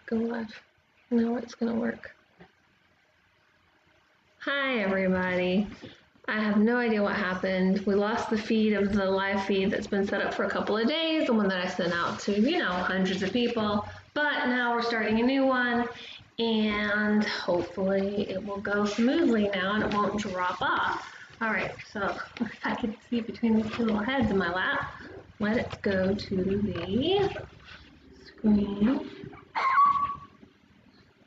Go live. No, it's gonna work. Hi everybody. I have no idea what happened. We lost the feed of the live feed that's been set up for a couple of days, the one that I sent out to, hundreds of people. But now we're starting a new one and hopefully it will go smoothly now and it won't drop off. All right, so if I can see between these two little heads in my lap, let's go to the screen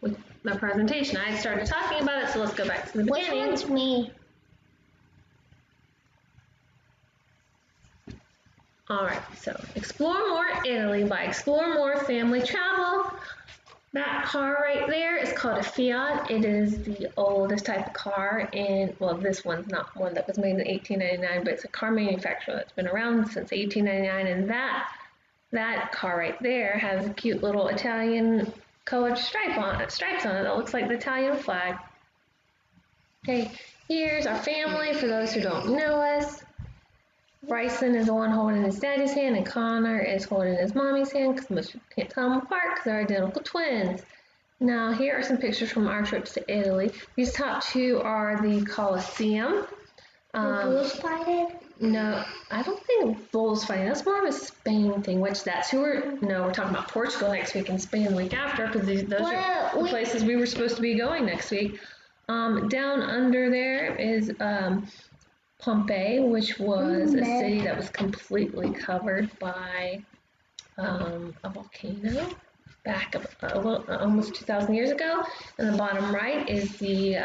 with the presentation. I started talking about it, so let's go back to the beginning. Which one's me? All right, so Explore More Italy by Explore More Family Travel. That car right there is called a Fiat. It is the oldest type of car, and well, this one's not one that was made in 1899, but it's a car manufacturer that's been around since 1899, and that car right there has a cute little Italian colored stripes on it that looks like the Italian flag. Okay, here's our family for those who don't know us. Bryson is the one holding his daddy's hand, and Connor is holding his mommy's hand because most people can't tell them apart because they're identical twins. Now, here are some pictures from our trips to Italy. These top two are the Colosseum. Bulls fighting? No, I don't think bulls fighting. That's more of a Spain thing, which that's who we're talking about Portugal next week and Spain the week after because those are the places we were supposed to be going next week. Down under there is Pompeii, which was a city that was completely covered by a volcano back almost 2,000 years ago. And the bottom right is the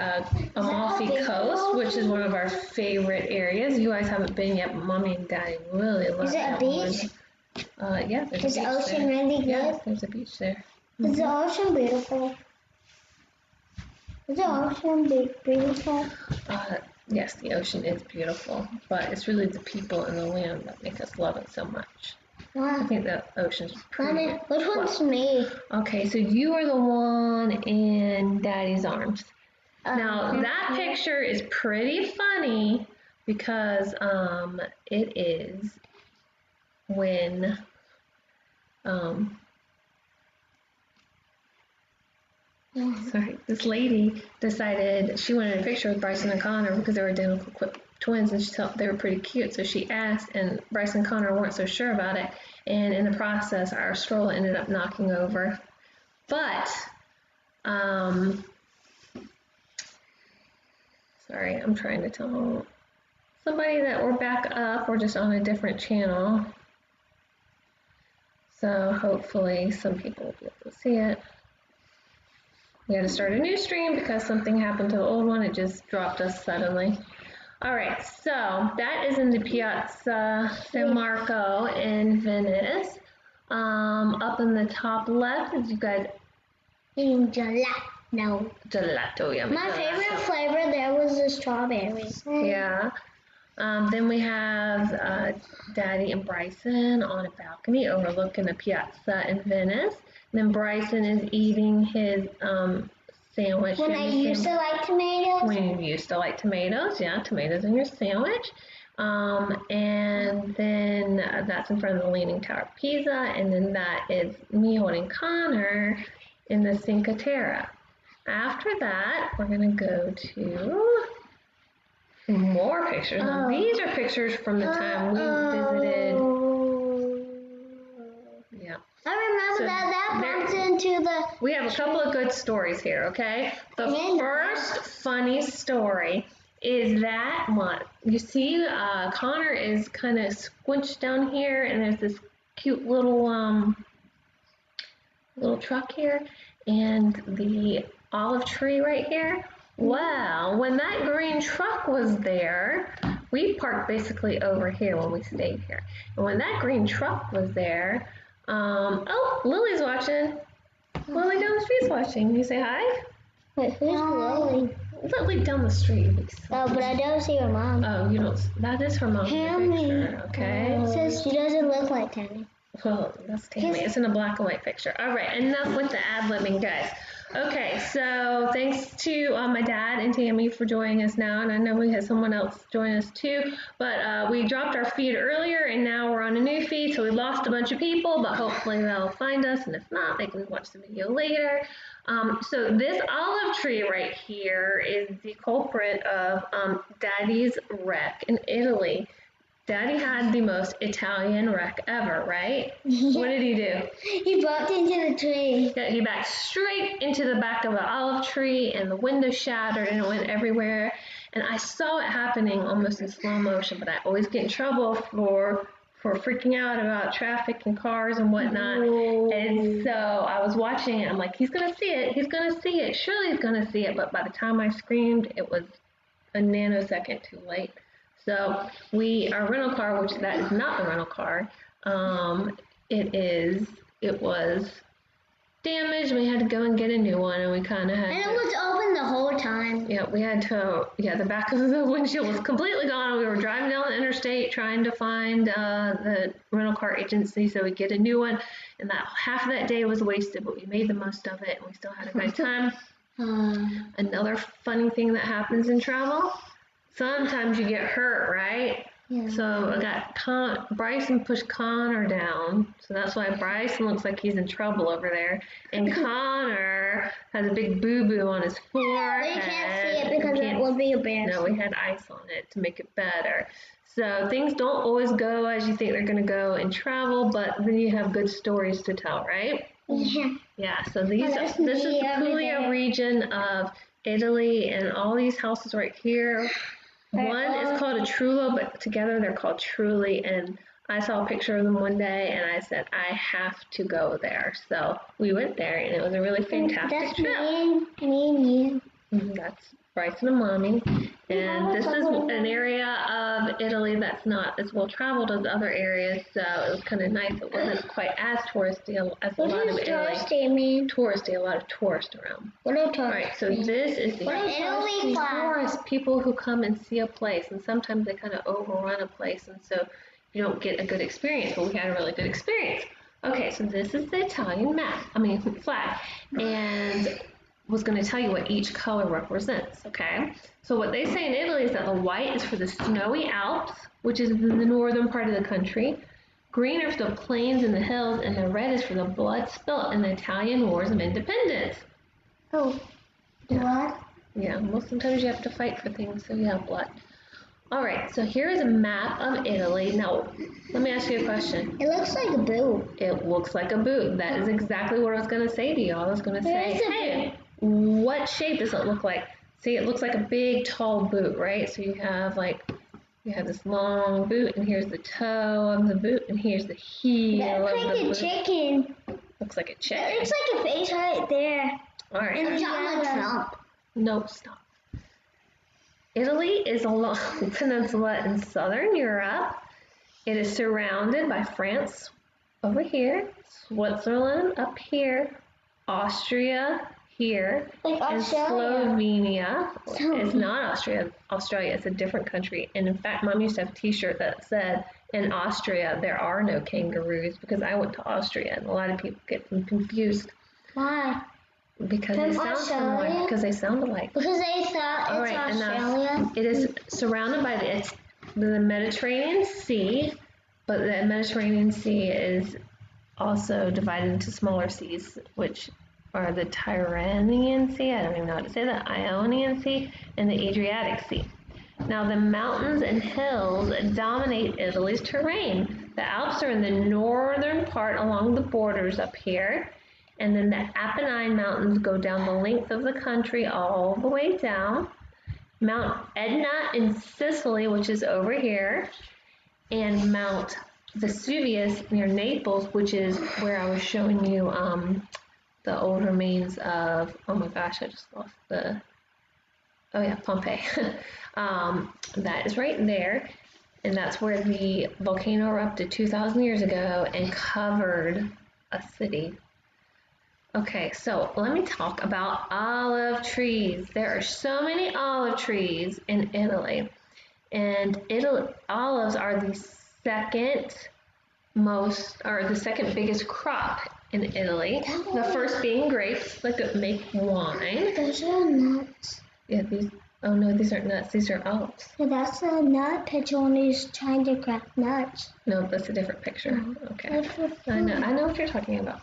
Amalfi Coast, which is one of our favorite areas. You guys haven't been yet, but Mommy and Daddy really love that one. Is it a beach? Yeah, there's a beach there. Is the ocean really good? Yeah, there's a beach there. Is the ocean beautiful? Is the ocean beautiful? Yes, the ocean is beautiful, but it's really the people and the land that make us love it so much. Wow. I think the ocean's pretty. Mommy, which one's me? Okay, so you are the one in Daddy's arms. Now, that picture is pretty funny because it is when sorry, this lady decided she wanted a picture with Bryson and Connor because they were identical twins and she thought they were pretty cute. So she asked, and Bryson and Connor weren't so sure about it. And in the process, our stroller ended up knocking over. But, sorry, I'm trying to tell somebody that we're back up. We're just on a different channel. So hopefully some people will be able to see it. We had to start a new stream because something happened to the old one. It just dropped us suddenly. All right, so that is in the Piazza San Marco in Venice. Up in the top left, as you guys Eating gelato. Gelato, yeah. My favorite flavor there was the strawberry. Yeah. Then we have Daddy and Bryson on a balcony overlooking the piazza in Venice. And then Bryson is eating his sandwich. When I used to like tomatoes? When you used to like tomatoes, yeah, tomatoes in your sandwich. And then that's in front of the Leaning Tower of Pisa. And then that is me holding Connor in the Cinque Terre. After that, we're going to go to more pictures. Now, these are pictures from the time we visited. Yeah. I remember that bumps into the... We have a couple of good stories here, okay? The first funny story is that one. You see, Connor is kind of squinched down here, and there's this cute little truck here, and the olive tree right here. Well, when that green truck was there, we parked basically over here when we stayed here. And when that green truck was there, oh, Lily's watching. Lily down the street's watching. You say hi? Wait, who's Lily? Lily down the street. Oh, but I don't see her mom. Oh, you don't. That is her mom in the picture, okay? It says she doesn't look like Tammy. Well, that's Tammy. It's in a black and white picture. All right, enough with the ad-libbing, guys. Okay, so thanks to my dad and Tammy for joining us now, and I know we had someone else join us too, but we dropped our feed earlier and now we're on a new feed, so we lost a bunch of people, but hopefully they'll find us, and if not, they can watch the video later. So this olive tree right here is the culprit of Daddy's wreck in Italy. Daddy had the most Italian wreck ever, right? What did he do? He bumped into the tree. Yeah, he backed straight into the back of an olive tree, and the window shattered, and it went everywhere. And I saw it happening almost in slow motion, but I always get in trouble for freaking out about traffic and cars and whatnot. And so I was watching it. I'm like, he's gonna see it. He's gonna see it. Surely he's gonna see it. But by the time I screamed, it was a nanosecond too late. So our rental car, which that is not the rental car, it was damaged. We had to go and get a new one, and we kind of had. And it was open the whole time. Yeah, we had to. Yeah, the back of the windshield was completely gone. We were driving down the interstate trying to find the rental car agency so we get a new one, and that half of that day was wasted, but we made the most of it, and we still had a good time. Another funny thing that happens in travel. Sometimes you get hurt, right? Yeah. So I got Bryson pushed Connor down. So that's why Bryson looks like he's in trouble over there. And Connor has a big boo-boo on his forehead. But you can't see it because it would be embarrassing. No, we had ice on it to make it better. So things don't always go as you think they're going to go in travel, but then you have good stories to tell, right? Yeah. Yeah, so this is the Puglia region of Italy, and all these houses right here. One is called a Trullo, but together they're called Trulli, and I saw a picture of them one day, and I said, I have to go there. So we went there, and it was a really fantastic trip. That's me and you. That's Bryson and Mommy. And this is an area of Italy that's not as well traveled as other areas, so it was kind of nice. It wasn't quite as touristy as a lot of Italy. Touristy mean? Touristy, a lot of tourists around. What are tourists? All right, so this is the Italy tourists, people who come and see a place, and sometimes they kind of overrun a place, and so you don't get a good experience, but we had a really good experience. Okay, so this is the Italian flag, and was going to tell you what each color represents, okay? So what they say in Italy is that the white is for the snowy Alps, which is in the northern part of the country. Green are for the plains and the hills, and the red is for the blood spilt in the Italian Wars of Independence. Oh, blood? Yeah, well, sometimes you have to fight for things, so you have blood. All right, so here is a map of Italy. Now, let me ask you a question. It looks like a boot. It looks like a boot. That is exactly what I was going to say to you. I was going to say, hey, what shape does it look like? See, it looks like a big, tall boot, right? So you have this long boot, and here's the toe of the boot, and here's the heel of the boot. Looks like a chicken. Looks like a chicken. It looks like a face right there. All right. And Donald Trump. No, stop. Italy is a long peninsula in southern Europe. It is surrounded by France over here, Switzerland up here, Austria here, and Slovenia. It's not Australia. It's a different country. And in fact, Mom used to have a t-shirt that said, in Austria, there are no kangaroos, because I went to Austria, and a lot of people get them confused. Why? Because they sound similar. Because they sound alike. Because they thought it's Australia. It is surrounded by the Mediterranean Sea, but the Mediterranean Sea is also divided into smaller seas, which are the Tyrrhenian Sea, I don't even know how to say that, Ionian Sea, and the Adriatic Sea. Now, the mountains and hills dominate Italy's terrain. The Alps are in the northern part along the borders up here. And then the Apennine Mountains go down the length of the country all the way down. Mount Etna in Sicily, which is over here, and Mount Vesuvius near Naples, which is where I was showing you the old remains of, oh my gosh, I just lost Pompeii. That is right there. And that's where the volcano erupted 2,000 years ago and covered a city. Okay, so let me talk about olive trees. There are so many olive trees in Italy, and olives are the second biggest crop in Italy. The first being grapes that make wine. Those are nuts. Yeah, these aren't nuts. These are olives. So that's a nut picture when he's trying to crack nuts. No, that's a different picture. Mm-hmm. Okay. I know what you're talking about.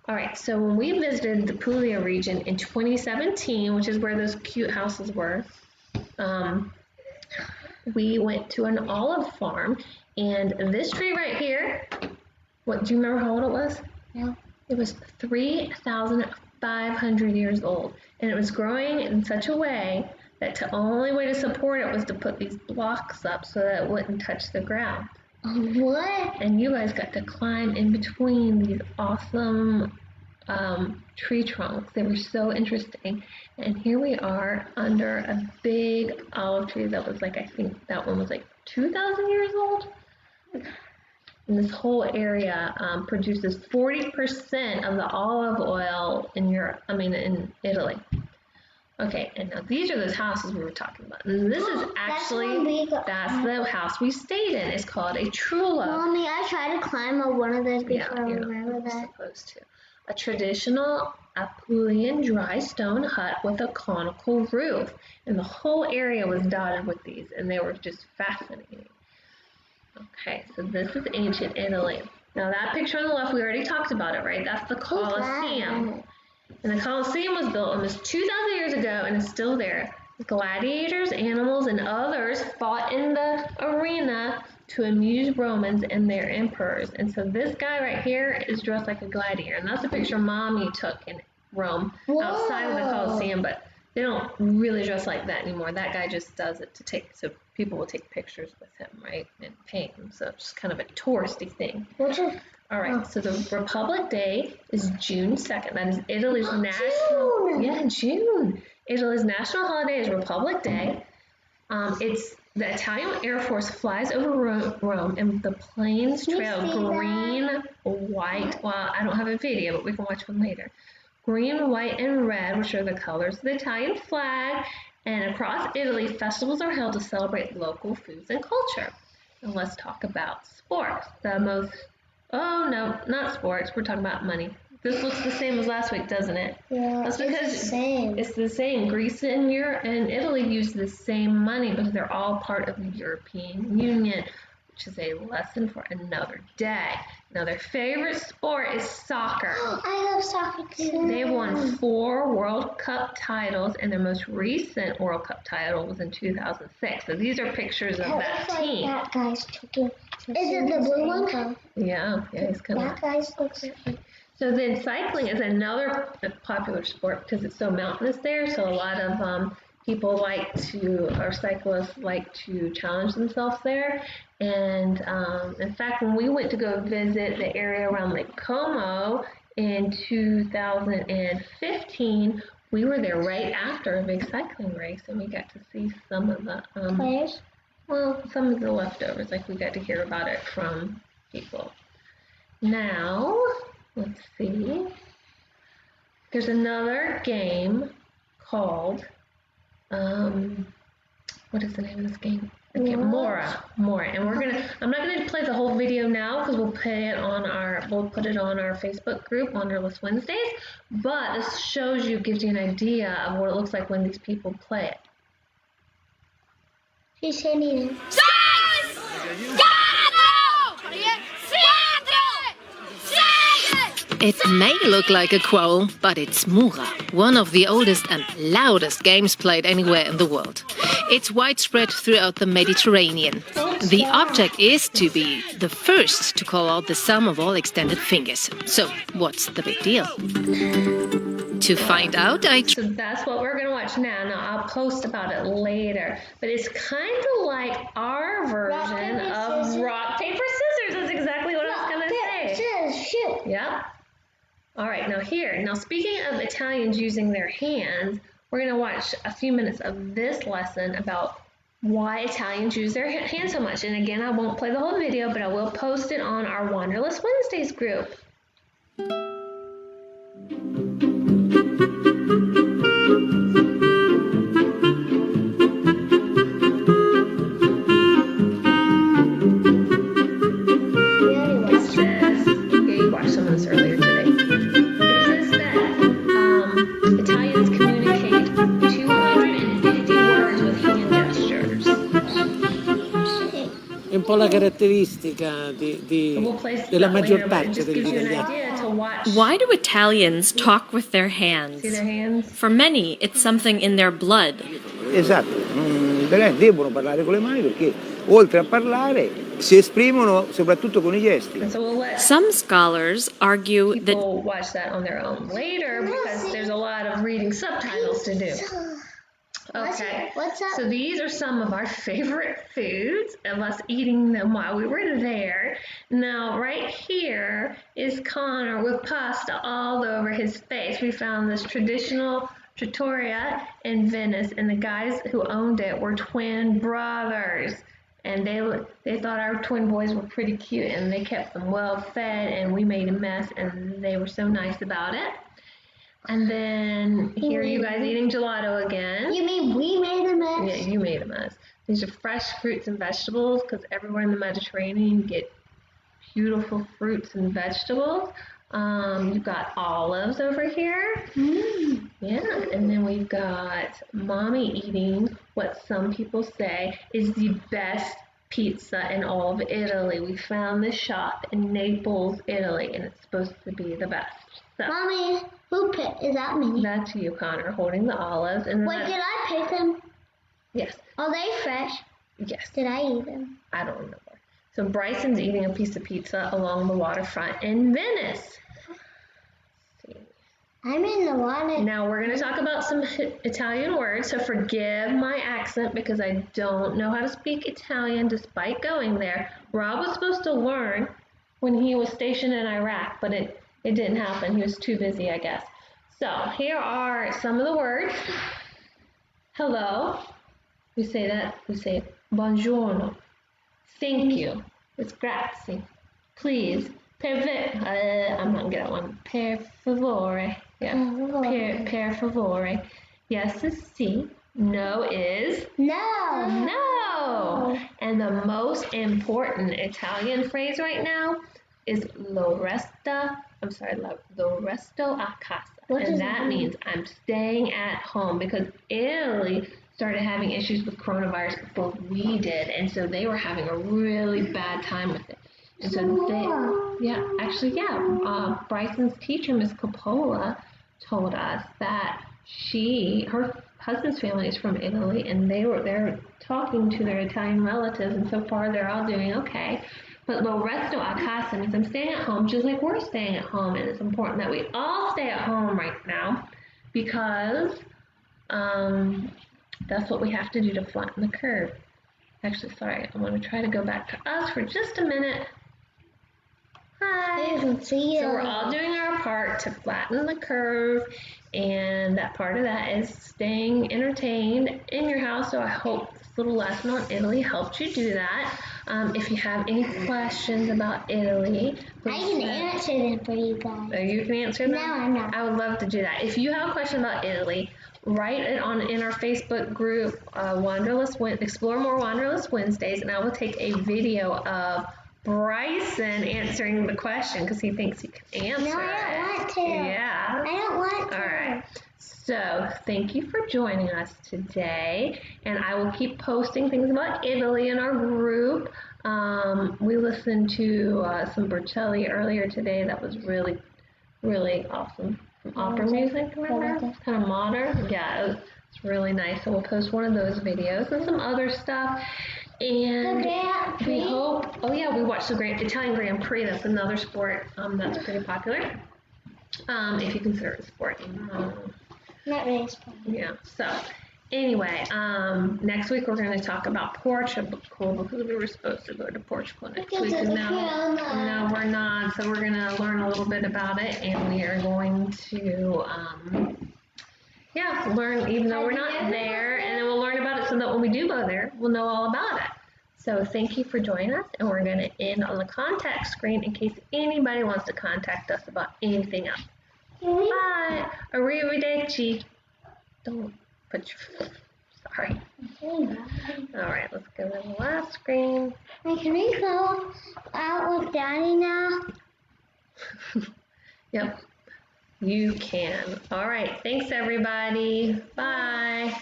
All right, so when we visited the Puglia region in 2017, which is where those cute houses were, we went to an olive farm, and this tree right here, do you remember how old it was? No. It was 3,500 years old, and it was growing in such a way that the only way to support it was to put these blocks up so that it wouldn't touch the ground. What? And you guys got to climb in between these awesome tree trunks. They were so interesting. And here we are under a big olive tree that was I think that one was 2,000 years old. And this whole area produces 40% of the olive oil in Italy. Okay, and now these are those houses we were talking about. And this is actually, that's the house we stayed in. It's called a Trullo. Mommy, I tried to climb up one of those before. Yeah, remember that? Supposed to. A traditional Apulian dry stone hut with a conical roof. And the whole area was dotted with these, and they were just fascinating. Okay, so this is ancient Italy. Now that picture on the left, we already talked about it, right? That's the Colosseum. And the Colosseum was built almost 2,000 years ago and is still there. Gladiators, animals, and others fought in the arena to amuse Romans and their emperors. And so this guy right here is dressed like a gladiator. And that's a picture Mommy took in Rome outside of the Colosseum, but they don't really dress like that anymore. That guy just does it so people will take pictures with him, right? And pay him. So it's just kind of a touristy thing. All right, so the Republic Day is June 2nd. That is Italy's national. June. Yeah, June. Italy's national holiday is Republic Day. It's the Italian Air Force flies over Rome, and the planes trail green, white. Well, I don't have a video, but we can watch one later. Green, white, and red, which are the colors of the Italian flag. And across Italy, festivals are held to celebrate local foods and culture. And let's talk about sports. Oh, no, not sports. We're talking about money. This looks the same as last week, doesn't it? Yeah, that's because it's the same. It's the same. Greece and Italy use the same money because they're all part of the European Union, which is a lesson for another day. Now, their favorite sport is soccer. I love soccer too. They won 4 World Cup titles, and their most recent World Cup title was in 2006. So these are pictures of that team. That guy's taking. Is it the blue one? Yeah, he's kind of. That guy's looks like. So then cycling is another popular sport because it's so mountainous there. So a lot of cyclists like to challenge themselves there. And in fact, when we went to go visit the area around Lake Como in 2015, we were there right after a big cycling race, and we got to see some of the players. Well, some of the leftovers. We got to hear about it from people. Now, let's see. There's another game called, what is the name of this game? Okay, Mora. And I'm not gonna play the whole video now because we'll put it on our Facebook group, Wanderlust Wednesdays. But this gives you an idea of what it looks like when these people play it. She's hitting it. It may look like a quarrel, but it's Mura, one of the oldest and loudest games played anywhere in the world. It's widespread throughout the Mediterranean. The object is to be the first to call out the sum of all extended fingers. So, what's the big deal? To find out, So that's what we're going to watch now. Now, I'll post about it later. But it's kind of like our version of rock, paper, scissors. That's exactly what I was going to say. Scissors, shoot. Yep. All right, now speaking of Italians using their hands, we're going to watch a few minutes of this lesson about why Italians use their hands so much. And again, I won't play the whole video, but I will post it on our Wanderlust Wednesdays group. You watched some of this earlier today. po' la caratteristica We'll place della that maggior later, but it parte just degli gives you an italiani. idea to watch. Why do Italians talk with their hands? See their hands? For many, it's something in their blood. Esatto, gli italiani devono parlare con le mani perché oltre a parlare si esprimono soprattutto con i gesti. And so we'll let Some scholars argue that people watch that on their own later because there's a lot of reading subtitles to do. Okay, What's that? so these are some of our favorite foods of us eating them while we were there. Now, right here is Connor with pasta all over his face. We found this traditional trattoria in Venice, and the guys who owned it were twin brothers. And they thought our twin boys were pretty cute, and they kept them well fed, and we made a mess, and they were so nice about it. And then here are you guys eating gelato again. You mean we made a mess? Yeah, you made a mess. These are fresh fruits and vegetables because everywhere in the Mediterranean you get beautiful fruits and vegetables. You've got olives over here. Yeah, and then we've got Mommy eating what some people say is the best pizza in all of Italy. We found this shop in Naples, Italy, and it's supposed to be the best. So Mommy, is that me? that's you, Connor, holding the olives. And then Wait, did I pick them? yes, Are they fresh? yes. Did I eat them? I don't remember. So Bryson's eating a piece of pizza along the waterfront in Venice. I'm in the water. Now we're going to talk about some Italian words, so forgive my accent because I don't know how to speak Italian despite going there. Rob was supposed to learn when he was stationed in Iraq, but it didn't happen. He was too busy, I guess. So here are some of the words. Hello. We say that. We say buongiorno. Thank you. It's grazie. Please. I'm not good at one. Per favore. Yeah. Per favore. Yes is sì. No is No. no. And the most important Italian phrase right now is lo resto a casa. And that means I'm staying at home because Italy started having issues with coronavirus before we did. And so they were having a really bad time with it. And so Bryson's teacher, Miss Coppola, told us that her husband's family is from Italy, and they're talking to their Italian relatives, and so far they're all doing okay. But lo resto a casa means I'm staying at home, just like we're staying at home, and it's important that we all stay at home right now because that's what we have to do to flatten the curve. Actually, sorry, I want to try to go back to us for just a minute. Hi. So we're all doing our part to flatten the curve, and that part of that is staying entertained in your house. So I hope this little lesson on Italy helped you do that. If you have any questions about Italy, I can answer them for you guys. Oh, you can answer them? No, I'm not. I would love to do that. If you have a question about Italy, write it in our Facebook group, Explore More Wanderlust Wednesdays, and I will take a video of Bryson answering the question because he thinks he can answer it. No, I don't want to. Yeah. I don't want to. All right. So thank you for joining us today, and I will keep posting things about Italy in our group. We listened to some Bertelli earlier today. That was really, really awesome. Some opera music, remember? It's kind of modern. Yeah, it's really nice. So we'll post one of those videos and some other stuff. And we hope, we watched the Italian Grand Prix. That's another sport that's pretty popular. If you consider it a sport. Not really sport. Yeah, so anyway, next week we're going to talk about Portugal because we were supposed to go to Portugal next week. And no, we're not. So we're going to learn a little bit about it, and we are going to learn even though we're not there, and then we'll learn about it so that when we do go there, we'll know all about it. So thank you for joining us, and we're going to end on the contact screen in case anybody wants to contact us about anything else. Bye. Arrivederci. Don't put your... Sorry. All right, let's go to the last screen. Hey, can we go out with Daddy now? Yep, you can. All right, thanks everybody. Bye.